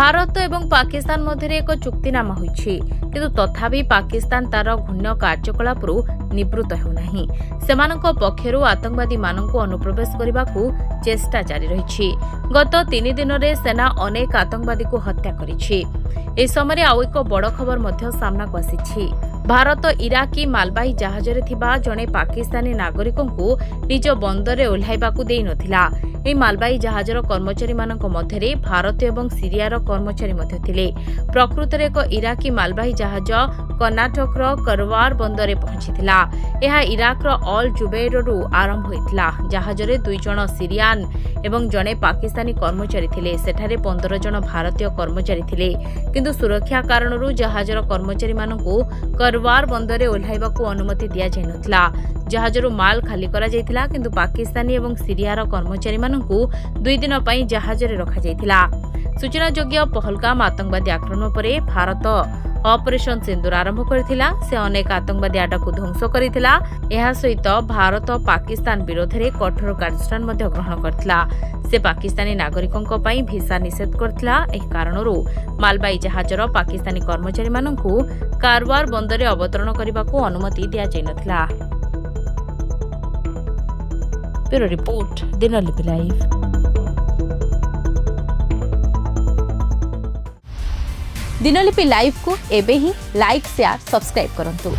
भारत एवं पाकिस्तान मध्य एक चुक्तिनामा होइछि किंतु तथापि पाकिस्तान तार घृण्य कार्यकलापरू निवृत्त हेउनाही। सेमानक पक्षरु आतंकवादी माननकु अनुप्रवेश करबाकू चेष्टा जारी रहिछि। गत 3 दिन रे सेना अनेक आतंकवादी को हत्या करिछि। ए समय आउ एक बड़ खबर मध्य सामना को आसिछि। भारत इराकी मालबाही जहाजरे थिबा जणे पाकिस्तानी नागरिकंकु निज बंदरे ओह्लाइबाकू देई नथिला। ए मालबाही जहाजर कर्मचारी मानक मध्यरे भारत एवं सीरियार कर्मचारी मध्य थिले। प्रकृत रे एक इराकी मालबाही जहाज कर्नाटकर करवार बंदरे पहुंचीथिला। एहा इराकर अल जुबैररु आरंभ होइथिला। जहाजरे 2 जण सीरियान एवं जणे पाकिस्तानी कर्मचारी थिले। सेठारे 15 जण भारतीय कर्मचारी थिले किंतु सुरक्षा कारणरू जहाजर कर्मचारी मानकु करवार बंदरे ओह्लाइबाकू अनुमति दिया जाय नथिला। जहाजरू माल खाली करा जायथिला किंतु पाकिस्तानी एवं सीरियार कर्मचारी मानकु 2 दिन पई जहाजरे रखा जायथिला। सूचनायोग्य पहलगाम आतंकवादी आक्रमण परे भारत ऑपरेशन सिंदूर आरंभ करथिला। से अनेक आतंकवादी आडाकू ध्वंस करथिला। एहा सहित भारत पाकिस्तान विरोध में कठोर कार्यानुष्ठान मध्य ग्रहण करथिला। से पाकिस्तानी नागरिकों पई भिसा निषेध करथिला। एही कारणरू मालबाही जहाजर पाकिस्तानी कर्मचारी मानकू कारवार बंदरे अवतरण करबाकू अनुमति दिया जाय नथिला। Bureau report Dinalipi live. Dinalipi live को एबे ही लाइक शेयर सब्सक्राइब करंतु।